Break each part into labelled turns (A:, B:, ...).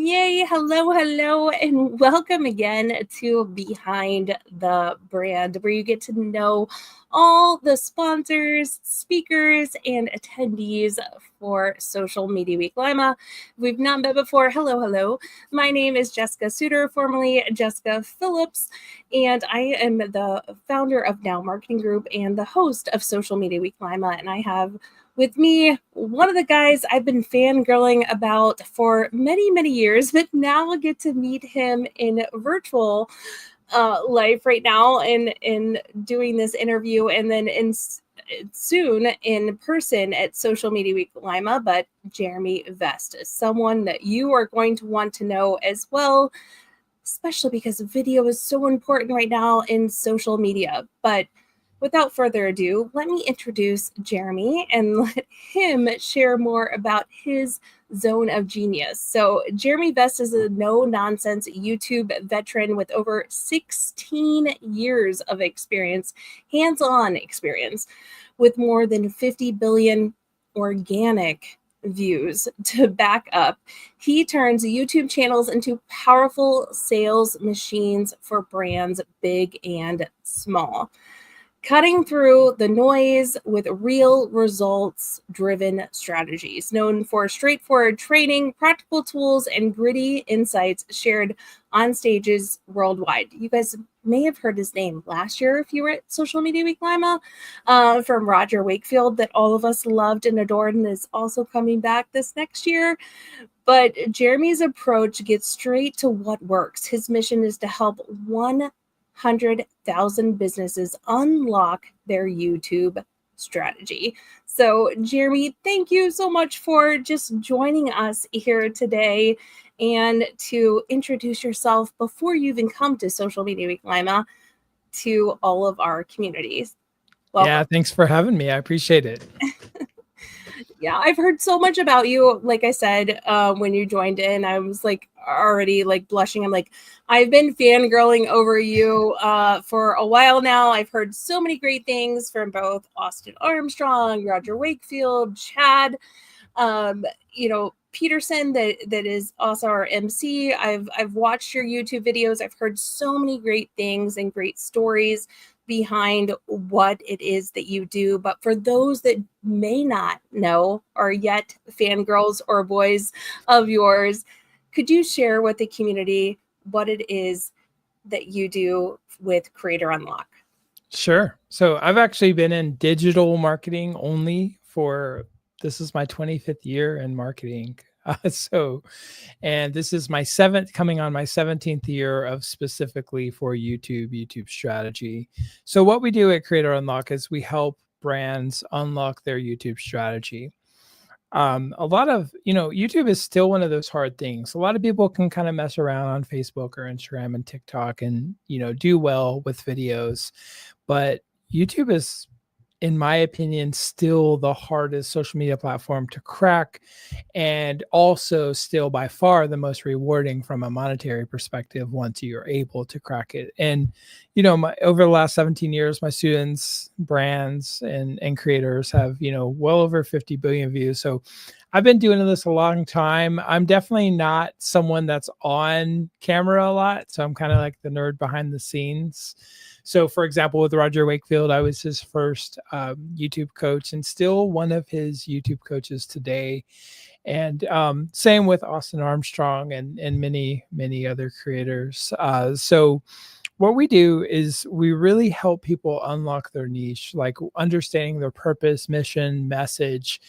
A: Yay, hello, and welcome again to Behind the Brand, where you get to know all the sponsors, speakers, and attendees for Social Media Week Lima. If we've not met before, hello. My name is Jessica Suter, formerly Jessica Phillips, and I am the founder of Now Marketing Group and the host of Social Media Week Lima, and I have with me, one of the guys I've been fangirling about for many years, but now I'll get to meet him in virtual life right now in doing this interview, and then soon in person at Social Media Week Lima. But Jeremy Vest is someone that you are going to want to know as well, especially because video is so important right now in social media. But without further ado, let me introduce Jeremy and let him share more about his zone of genius. So, Jeremy Vest is a no-nonsense YouTube veteran with over 16 years of experience, hands-on experience, with more than 50 billion organic views to back up. He turns YouTube channels into powerful sales machines for brands big and small, cutting through the noise with real results driven strategies. Known for straightforward training, practical tools, and gritty insights shared on stages worldwide. You guys may have heard his name last year if you were at Social Media Week Lima, from Roger Wakefield, that all of us loved and adored, and is also coming back this next year. But Jeremy's approach gets straight to what works. His mission is to help 100,000 businesses unlock their YouTube strategy. So, Jeremy, thank you so much for just joining us here today and to introduce yourself before you even come to Social Media Week Lima to all of our communities. Welcome.
B: Yeah, thanks for having me. I appreciate it.
A: Yeah, I've heard so much about you. Like I said, when you joined in, I was like already like blushing. I'm like, I've been fangirling over you for a while now. I've heard so many great things from both Austin Armstrong, Roger Wakefield, Chad, Peterson, that is also our MC. I've watched your YouTube videos. I've heard so many great things and great stories behind what it is that you do. But for those that may not know or yet fangirls or boys of yours, could you share with the community what it is that you do with Creator Unlock?
B: Sure. So I've actually been in digital marketing only this is my 25th year in marketing. And this is my coming on my 17th year of specifically for YouTube strategy. So what we do at Creator Unlock is we help brands unlock their YouTube strategy. A lot of, YouTube is still one of those hard things. A lot of people can kind of mess around on Facebook or Instagram and TikTok and, do well with videos, but YouTube is, in my opinion, still the hardest social media platform to crack, and also still by far the most rewarding from a monetary perspective once you're able to crack it. And over the last 17 years, my students, brands, and creators have well over 50 billion views. So I've been doing this a long time. I'm definitely not someone that's on camera a lot, so I'm kind of like the nerd behind the scenes. So, for example, with Roger Wakefield, I was his first YouTube coach and still one of his YouTube coaches today. And same with Austin Armstrong and many other creators. So what we do is we really help people unlock their niche, like understanding their purpose, mission, message,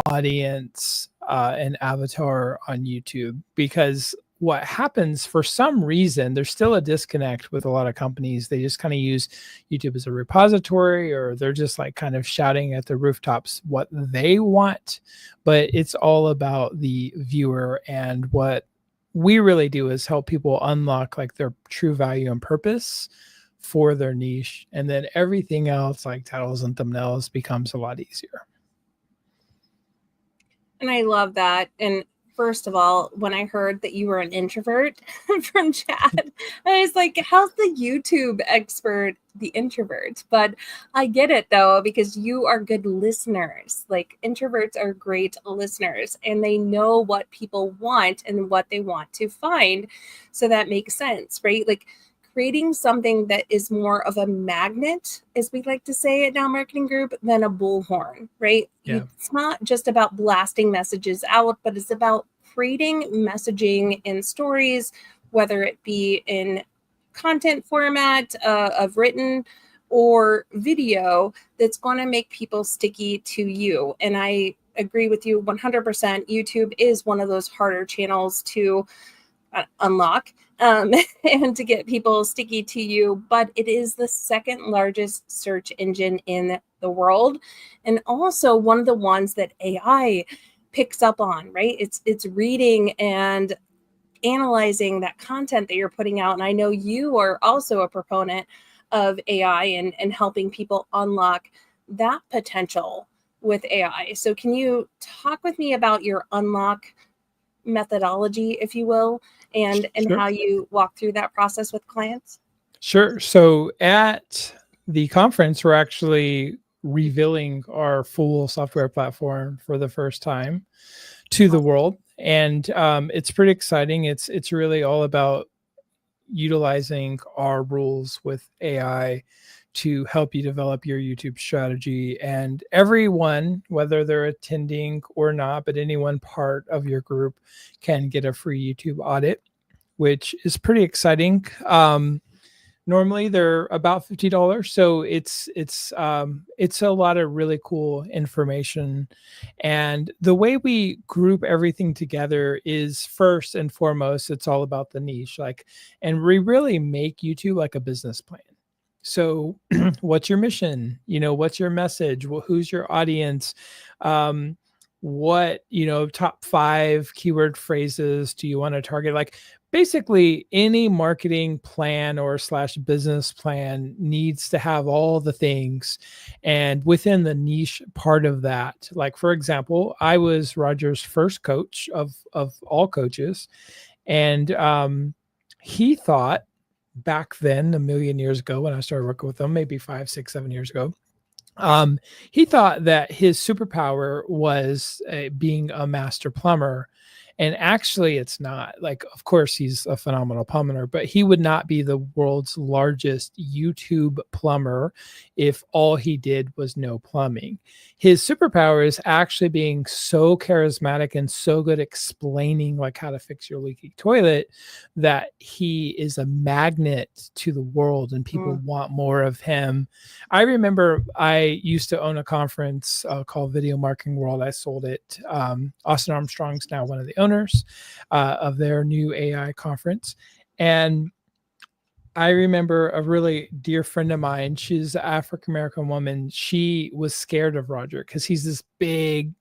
B: audience, and avatar on YouTube. Because what happens, for some reason, there's still a disconnect with a lot of companies. They just kind of use YouTube as a repository, or they're just like kind of shouting at the rooftops what they want. But it's all about the viewer, and what we really do is help people unlock like their true value and purpose for their niche. And then everything else, like titles and thumbnails, becomes a lot easier.
A: And I love that. And first of all, when I heard that you were an introvert from Chad, I was like, how's the YouTube expert the introvert? But I get it though, because you are good listeners. Like introverts are great listeners and they know what people want and what they want to find. So that makes sense, right? Like creating something that is more of a magnet, as we like to say at Now Marketing Group, than a bullhorn, right?
B: Yeah.
A: It's not just about blasting messages out, but it's about creating messaging in stories, whether it be in content format of written or video, that's going to make people sticky to you. And I agree with you 100%. YouTube is one of those harder channels to unlock and to get people sticky to you, but it is the second largest search engine in the world, and also one of the ones that AI picks up on, right? It's reading and analyzing that content that you're putting out. And I know you are also a proponent of AI and helping people unlock that potential with AI. So can you talk with me about your unlock methodology, if you will, and
B: Sure.
A: how you walk through that process with clients?
B: Sure. So at the conference, we're actually revealing our full software platform for the first time to the world, and it's pretty exciting. It's really all about utilizing our rules with AI to help you develop your YouTube strategy. And everyone, whether they're attending or not, but any one part of your group can get a free YouTube audit, which is pretty exciting. Normally they're about $50, so it's a lot of really cool information. And the way we group everything together is, first and foremost, it's all about the niche. Like, and we really make YouTube like a business plan. So what's your mission? What's your message? Who's your audience? What, top 5 keyword phrases do you want to target? Like, basically any marketing plan or slash business plan needs to have all the things. And within the niche part of that, like, for example, I was Roger's first coach of all coaches. And he thought back then, a million years ago, when I started working with him, maybe 5, 6, 7 years ago, he thought that his superpower was being a master plumber. And actually, it's not. Like, of course, he's a phenomenal plumber, but he would not be the world's largest YouTube plumber if all he did was no plumbing. His superpower is actually being so charismatic and so good explaining like how to fix your leaky toilet that he is a magnet to the world and people want more of him. I remember I used to own a conference called Video Marketing World. I sold it. Austin Armstrong's now one of the owners of their new AI conference. And I remember a really dear friend of mine, she's an African-American woman. She was scared of Roger because he's this big,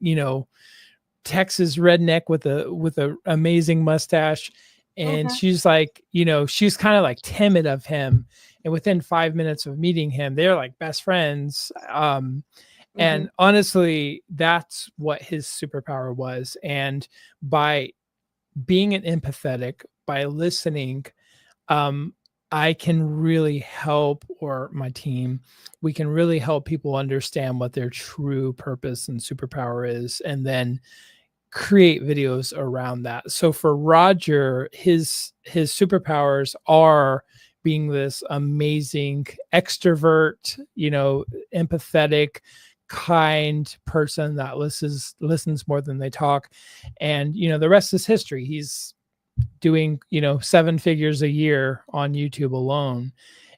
B: Texas redneck with a amazing mustache. And she's like, she's kind of like timid of him. And within 5 minutes of meeting him, they're like best friends. And honestly, that's what his superpower was. And by being an empathetic, by listening, I can really help, or my team, we can really help people understand what their true purpose and superpower is, and then create videos around that. So for Roger, his superpowers are being this amazing extrovert, empathetic, kind person that listens more than they talk. And the rest is history. He's doing 7 figures a year on YouTube alone.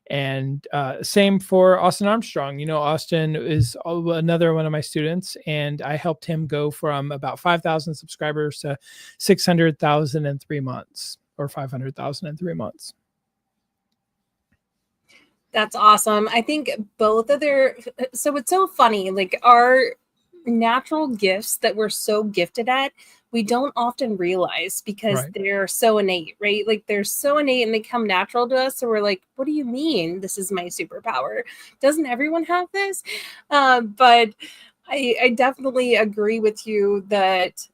B: And same for Austin Armstrong. Austin is another one of my students, and I helped him go from about 5,000 subscribers to 600,000 in 3 months, or 500,000 in 3 months.
A: That's awesome. I think both of so it's so funny, like our natural gifts that we're so gifted at, we don't often realize because they're so innate, right? Like they're so innate and they come natural to us. So we're like, what do you mean this is my superpower? Doesn't everyone have this? But I definitely agree with you that,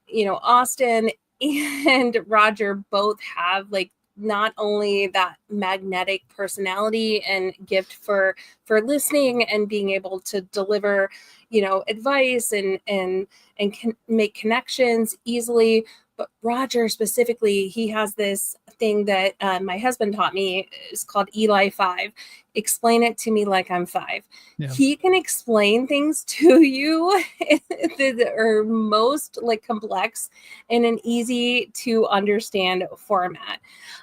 A: Austin and Roger both have like not only that magnetic personality and gift for listening and being able to deliver, you know, advice and can make connections easily, but Roger specifically, he has this thing that my husband taught me. It's called Eli 5. Explain it to me like I'm 5.
B: Yeah.
A: He can explain things to you that are most like complex in an easy to understand format.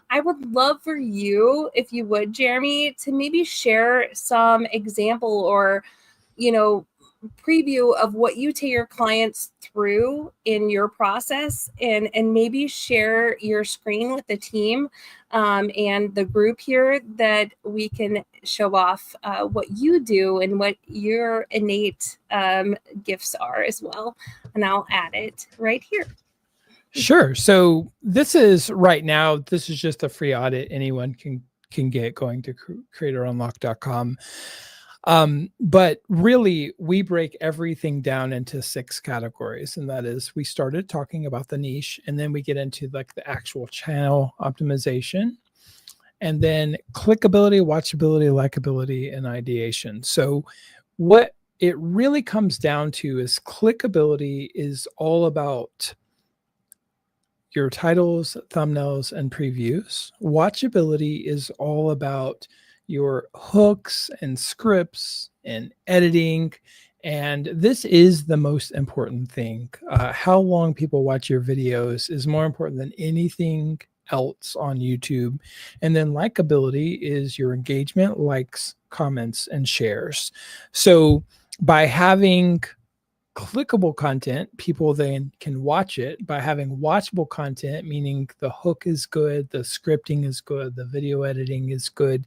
A: I would love for you, if you would, Jeremy, to maybe share some example or, you know, preview of what you take your clients through in your process, and maybe share your screen with the team and the group here, that we can show off what you do and what your innate gifts are as well. And I'll add it right here.
B: Sure. So this is right now, this is just a free audit anyone can get going to creatoronlock.com. But really, we break everything down into 6 categories. And that is, we started talking about the niche, and then we get into like the actual channel optimization, and then clickability, watchability, likability, and ideation. So what it really comes down to is clickability is all about your titles, thumbnails, and previews. Watchability is all about your hooks and scripts and editing. And this is the most important thing. How long people watch your videos is more important than anything else on YouTube. And then likability is your engagement, likes, comments, and shares. So by having clickable content, people then can watch it. By having watchable content, meaning the hook is good, the scripting is good, the video editing is good,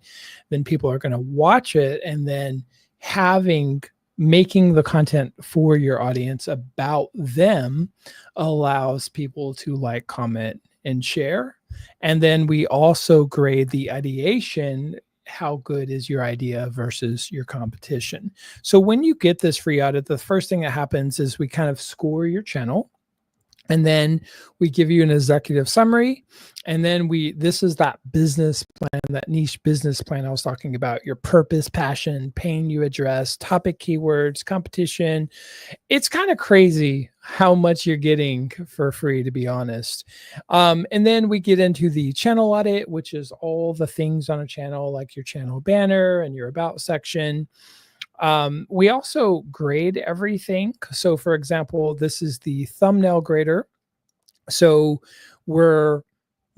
B: then people are going to watch it. And then making the content for your audience about them allows people to like, comment, and share. And then we also grade the ideation. How good is your idea versus your competition? So when you get this free audit, the first thing that happens is we kind of score your channel, and then we give you an executive summary. And then this is that business plan, that niche business plan I was talking about: your purpose, passion, pain you address, topic, keywords, competition. It's kind of crazy how much you're getting for free, to be honest. And then we get into the channel audit, which is all the things on a channel, like your channel banner and your about section. We also grade everything. So for example, this is the thumbnail grader. So we're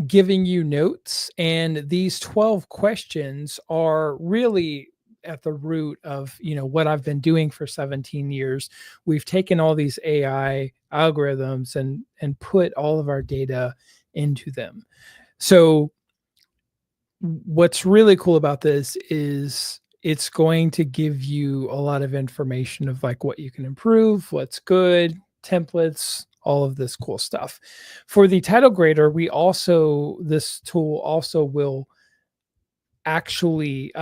B: giving you notes, and these 12 questions are really at the root of, you know, what I've been doing for 17 years. We've taken all these AI algorithms and put all of our data into them. So what's really cool about this is it's going to give you a lot of information of like what you can improve, what's good, templates, all of this cool stuff. For the title grader, this tool also will actually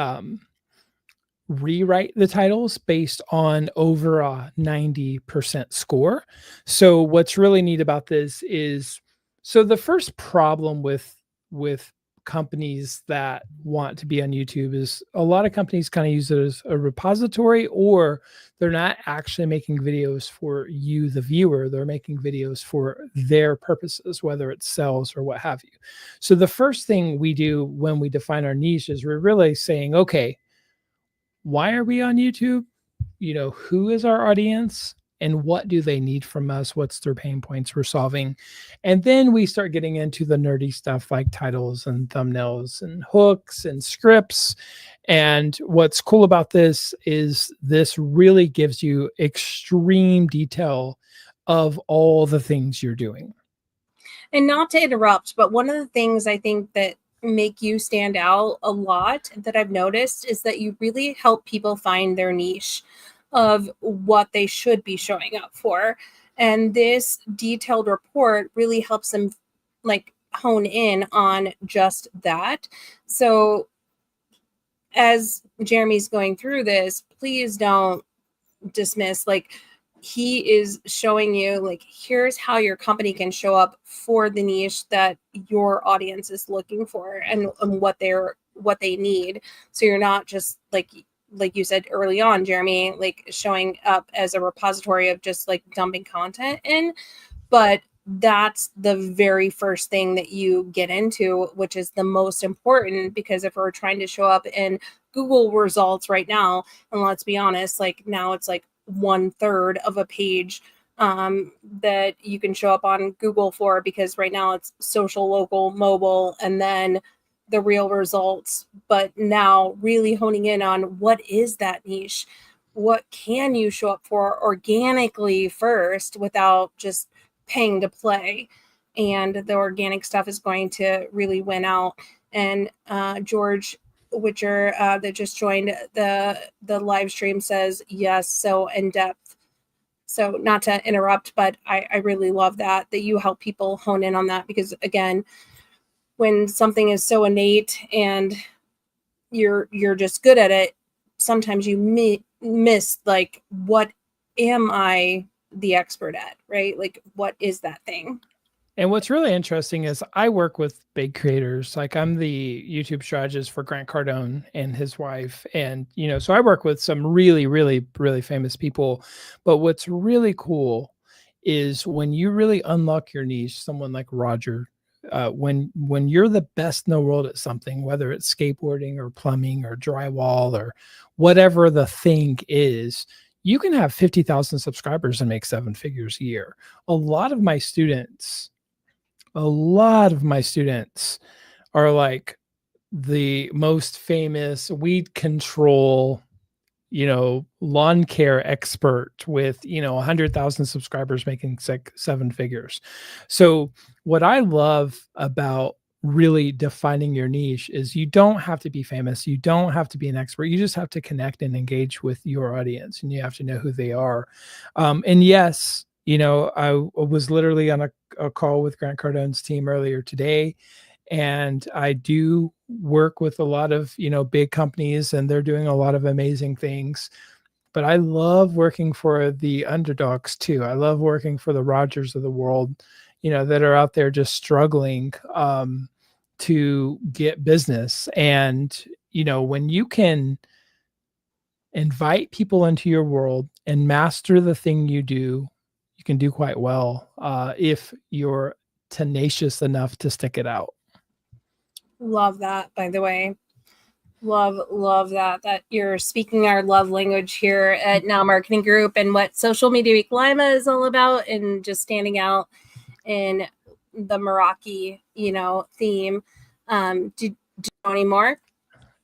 B: rewrite the titles based on over a 90% score. So what's really neat about this is, so the first problem with companies that want to be on YouTube is a lot of companies kind of use it as a repository, or they're not actually making videos for you, the viewer. They're making videos for their purposes, whether it's sales or what have you. So the first thing we do when we define our niche is we're really saying, okay, why are we on YouTube? You know, who is our audience? And what do they need from us? What's their pain points we're solving? And then we start getting into the nerdy stuff like titles and thumbnails and hooks and scripts. And what's cool about this is this really gives you extreme detail of all the things you're doing.
A: And not to interrupt, but one of the things I think that make you stand out a lot that I've noticed is that you really help people find their niche of what they should be showing up for. And this detailed report really helps them like hone in on just that. So as Jeremy's going through this, please don't dismiss like he is showing you like, here's how your company can show up for the niche that your audience is looking for, and what they need. So you're not just like you said early on, Jeremy, like showing up as a repository of just like dumping content in, but that's the very first thing that you get into, which is the most important, because if we're trying to show up in Google results right now, and let's be honest, like now it's like 1/3 of a page that you can show up on Google for, because right now it's social, local, mobile, and then the real results. But now really honing in on what is that niche, what can you show up for organically first without just paying to play, and the organic stuff is going to really win out. And George Witcher, that just joined the live stream, says yes, so in depth. So not to interrupt, but I really love that you help people hone in on that, because again, when something is so innate and you're just good at it, sometimes you miss like, what am I the expert at, right? Like, what is that thing?
B: And what's really interesting is I work with big creators. Like I'm the YouTube strategist for Grant Cardone and his wife. And, so I work with some really, really, really famous people. But what's really cool is when you really unlock your niche, someone like Roger, when you're the best in the world at something, whether it's skateboarding or plumbing or drywall or whatever the thing is, you can have 50,000 subscribers and make 7 figures a year. A lot of my students are like the most famous weed control, lawn care expert with, 100,000 subscribers making 7 figures. So what I love about really defining your niche is you don't have to be famous. You don't have to be an expert. You just have to connect and engage with your audience, and you have to know who they are. And yes, I was literally on a call with Grant Cardone's team earlier today, and I do work with a lot of, big companies, and they're doing a lot of amazing things. But I love working for the underdogs too. I love working for the Rogers of the world, that are out there just struggling to get business. And, when you can invite people into your world and master the thing you do, you can do quite well if you're tenacious enough to stick it out.
A: Love that, by the way. Love that you're speaking our love language here at Now Marketing Group, and what Social Media Week Lima is all about, and just standing out in the Meraki, theme. Do you know any more?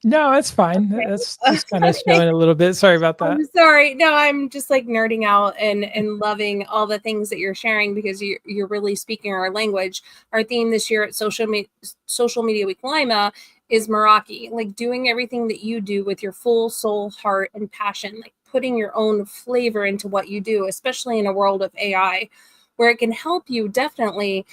B: No, it's fine.
A: Okay.
B: That's just kind of showing a little bit. Sorry about that.
A: I'm sorry. No, I'm just like nerding out and loving all the things that you're sharing, because you're really speaking our language. Our theme this year at Social Media Week Lima is Meraki, like doing everything that you do with your full soul, heart, and passion, like putting your own flavor into what you do, especially in a world of AI, where it can help you definitely,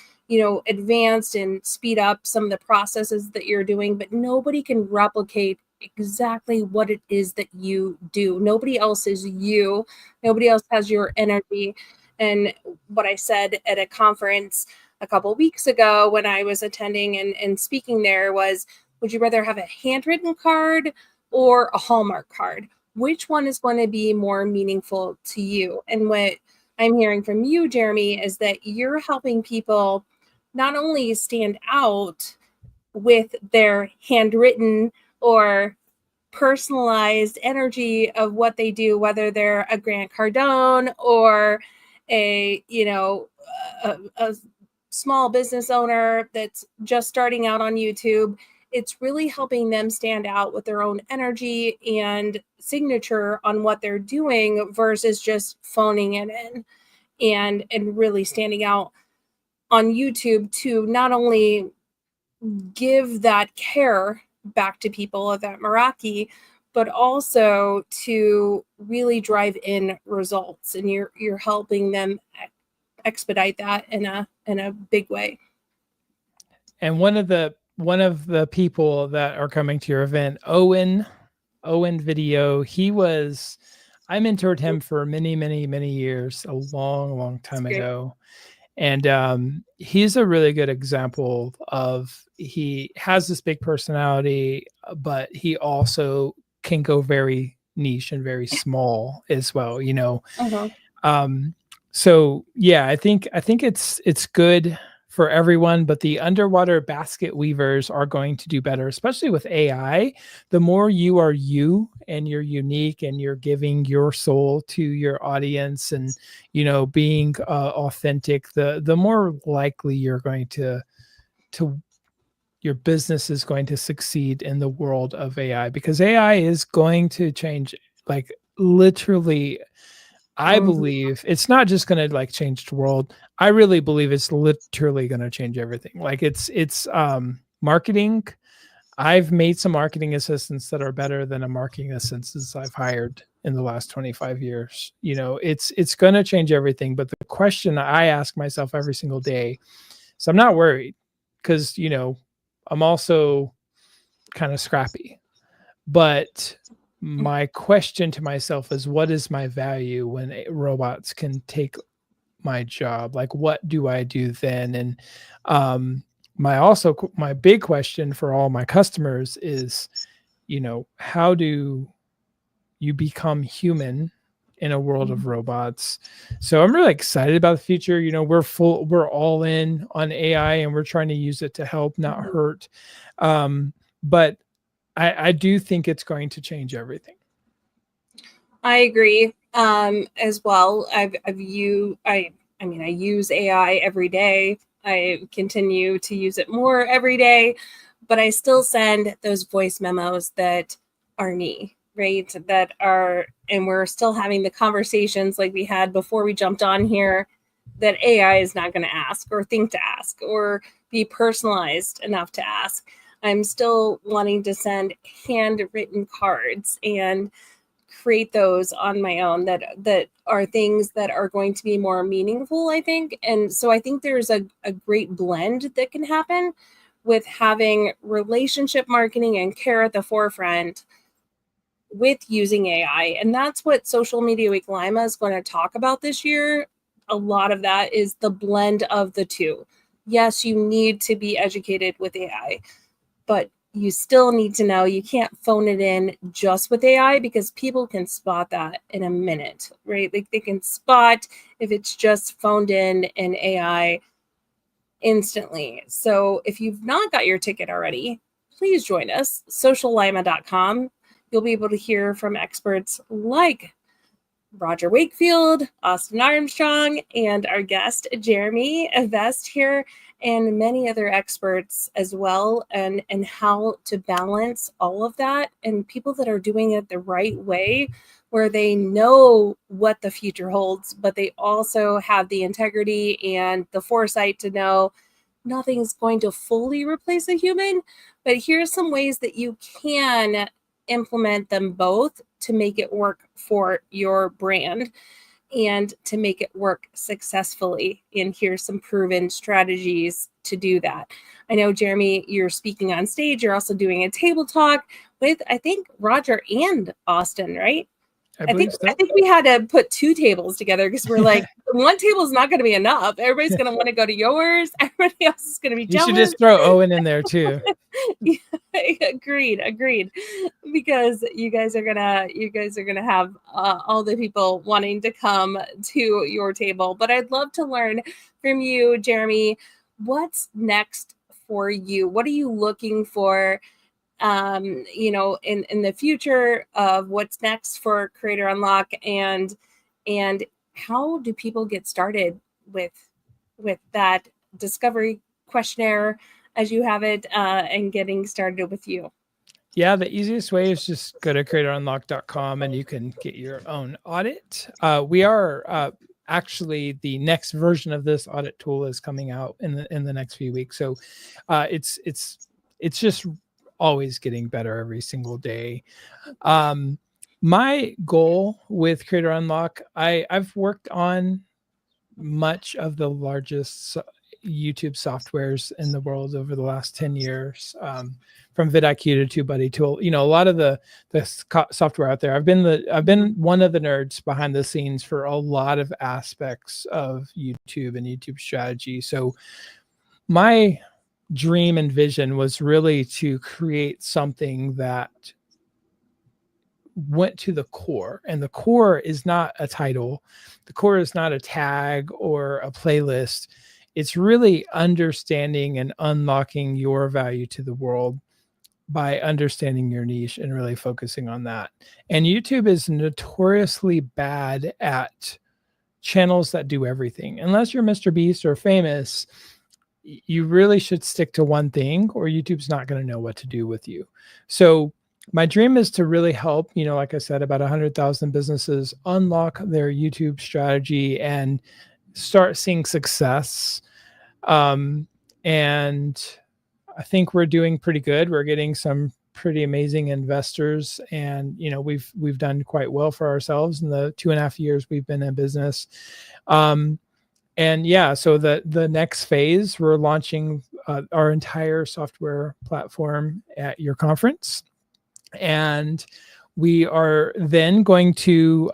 A: advance and speed up some of the processes that you're doing, but nobody can replicate exactly what it is that you do. Nobody else is you. Nobody else has your energy. And what I said at a conference a couple weeks ago when I was attending and speaking there was, would you rather have a handwritten card or a Hallmark card? Which one is going to be more meaningful to you? And what I'm hearing from you, Jeremy, is that you're helping people not only stand out with their handwritten or personalized energy of what they do, whether they're a Grant Cardone or a small business owner that's just starting out on YouTube. It's really helping them stand out with their own energy and signature on what they're doing versus just phoning it in, and really standing out on YouTube to not only give that care back to people of that Meraki, but also to really drive in results. And you're helping them expedite that in a big way.
B: And one of the people that are coming to your event, Owen Video, he was I mentored him for many, many, many years, a long, long
A: It's
B: time
A: great.
B: ago. And he's a really good example of, he has this big personality, but he also can go very niche and very small as well, you know.
A: Uh-huh.
B: So yeah, I think it's good for everyone, but the underwater basket weavers are going to do better, especially with AI. The more you are you and you're unique and you're giving your soul to your audience and, you know, being authentic, the more likely you're going to your business is going to succeed in the world of AI, because AI is going to change, like, literally. I
A: Mhm.
B: believe it's not just going to like change the world. I really believe it's literally going to change everything. Like it's marketing. I've made some marketing assistants that are better than a marketing assistants I've hired in the last 25 years. You know, it's going to change everything, but the question I ask myself every single day, so I'm not worried, cuz you know, I'm also kind of scrappy. But my question to myself is, what is my value when robots can take my job? Like, what do I do then? And um, my big question for all my customers is, you know, how do you become human in a world of robots? So I'm really excited about the future. You know, we're all in on AI, and we're trying to use it to help, not hurt. But I do think it's going to change everything.
A: I agree. As well. I mean, I use AI every day. I continue to use it more every day, but I still send those voice memos that are me, right? That are, and we're still having the conversations like we had before we jumped on here, that AI is not going to ask or think to ask or be personalized enough to ask. I'm still wanting to send handwritten cards and create those on my own that are things that are going to be more meaningful, I think. And so I think there's a great blend that can happen with having relationship marketing and care at the forefront with using AI. And that's what Social Media Week Lima is going to talk about this year. A lot of that is the blend of the two. Yes, you need to be educated with AI, but you still need to know you can't phone it in just with AI, because people can spot that in a minute, right? Like they can spot if it's just phoned in AI instantly. So if you've not got your ticket already, please join us, sociallima.com. You'll be able to hear from experts like Roger Wakefield, Austin Armstrong, and our guest, Jeremy Vest here, and many other experts as well, and how to balance all of that, and people that are doing it the right way, where they know what the future holds, but they also have the integrity and the foresight to know nothing's going to fully replace a human, but here's some ways that you can implement them both to make it work for your brand and to make it work successfully. And here's some proven strategies to do that. I know, Jeremy, you're speaking on stage. You're also doing a table talk with, I think, Roger and Austin, right?
B: I
A: I think
B: believe
A: I
B: so.
A: think we had to put two tables together because we're like, one table is not going to be enough. Everybody's going to want to go to yours. Everybody else is going to be
B: You should
A: jealous.
B: just throw Owen in there too.
A: Yeah, agreed. Because you guys are gonna have all the people wanting to come to your table. But I'd love to learn from you, Jeremy. What's next for you? What are you looking for? In the future of what's next for Creator Unlock, and how do people get started with that discovery questionnaire as you have it, and getting started with you?
B: Yeah, the easiest way is just go to creatorunlock.com and you can get your own audit. We are actually, the next version of this audit tool is coming out in the next few weeks. So it's just always getting better every single day. My goal with Creator Unlock, I've worked on much of the largest YouTube softwares in the world over the last 10 years, from vidIQ to TubeBuddy to, you know, a lot of the software out there. I've been one of the nerds behind the scenes for a lot of aspects of YouTube and YouTube strategy. So my dream and vision was really to create something that went to the core, and the core is not a title, the core is not a tag or a playlist. It's really understanding and unlocking your value to the world by understanding your niche and really focusing on that. And YouTube is notoriously bad at channels that do everything. Unless you're Mr. Beast or famous, you really should stick to one thing, or YouTube's not going to know what to do with you. So my dream is to really help, you know, like I said, about 100,000 businesses unlock their YouTube strategy and start seeing success. And I think we're doing pretty good. We're getting some pretty amazing investors, and you know, we've done quite well for ourselves in the 2.5 years we've been in business. And yeah, so the next phase, we're launching our entire software platform at your conference. And we are then going to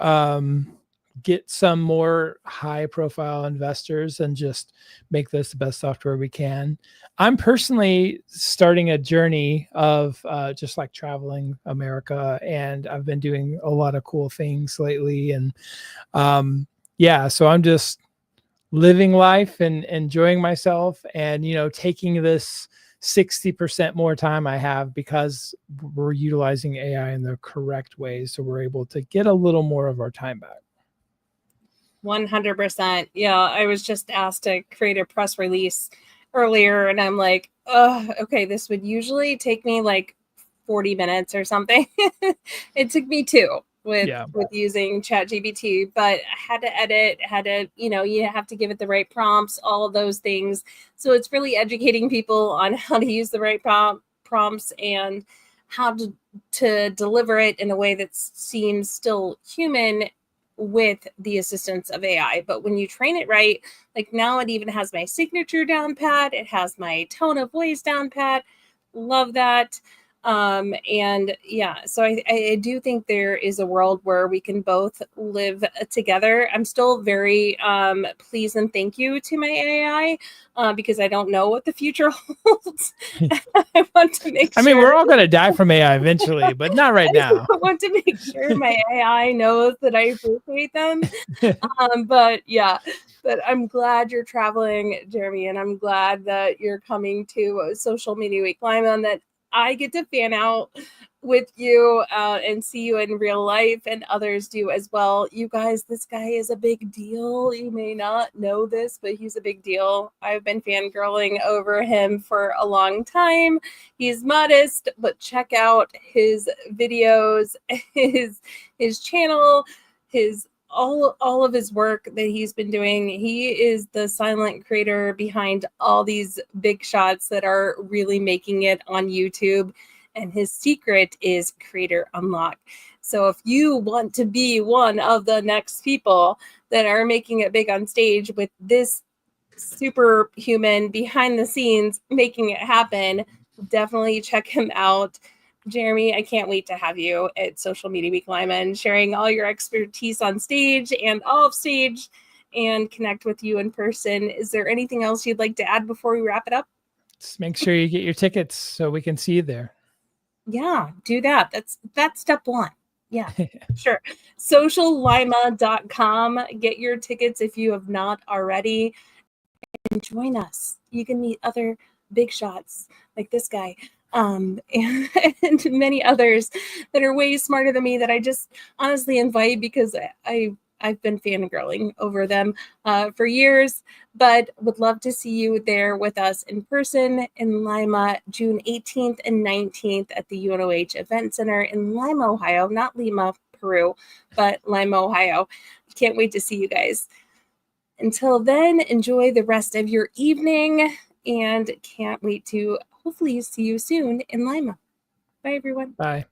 B: get some more high profile investors and just make this the best software we can. I'm personally starting a journey of just like traveling America, and I've been doing a lot of cool things lately. And yeah, so I'm just living life and enjoying myself, and, you know, taking this 60% more time I have because we're utilizing AI in the correct way. So we're able to get a little more of our time back.
A: 100%. Yeah, I was just asked to create a press release earlier, and I'm like, oh, okay, this would usually take me like 40 minutes or something. It took me 2 with using ChatGPT, but I had to edit, you know, you have to give it the right prompts, all of those things. So it's really educating people on how to use the right prompts and how to deliver it in a way that seems still human with the assistance of AI. But when you train it right, like now it even has my signature down pat, it has my tone of voice down pat. Love that. And yeah, so I do think there is a world where we can both live together. I'm still very pleased and thank you to my AI because I don't know what the future holds. I want to make sure.
B: I mean, we're all going to die from AI eventually, but not right now.
A: I want to make sure my AI knows that I appreciate them. But yeah, but I'm glad you're traveling, Jeremy, and I'm glad that you're coming to Social Media Week Lima, and that I get to fan out with you and see you in real life, and others do as well. You guys, this guy is a big deal. You may not know this, but he's a big deal. I've been fangirling over him for a long time. He's modest, but check out his videos, his channel, all of his work that he's been doing. He is the silent creator behind all these big shots that are really making it on YouTube. And his secret is Creator Unlock. So if you want to be one of the next people that are making it big on stage with this superhuman behind the scenes making it happen, definitely check him out. Jeremy, I can't wait to have you at Social Media Week Lima and sharing all your expertise on stage and off stage, and connect with you in person. Is there anything else you'd like to add before we wrap it up?
B: Just make sure you get your tickets so we can see you there.
A: Yeah, do that. That's step 1. Yeah, sure. Sociallima.com. Get your tickets if you have not already, and join us. You can meet other big shots like this guy. And many others that are way smarter than me that I just honestly invite because I've been fangirling over them for years, but would love to see you there with us in person in Lima, June 18th and 19th at the UNOH Event Center in Lima, Ohio, not Lima, Peru, but Lima, Ohio. Can't wait to see you guys. Until then, enjoy the rest of your evening, and can't wait to hopefully see you soon in Lima. Bye, everyone.
B: Bye.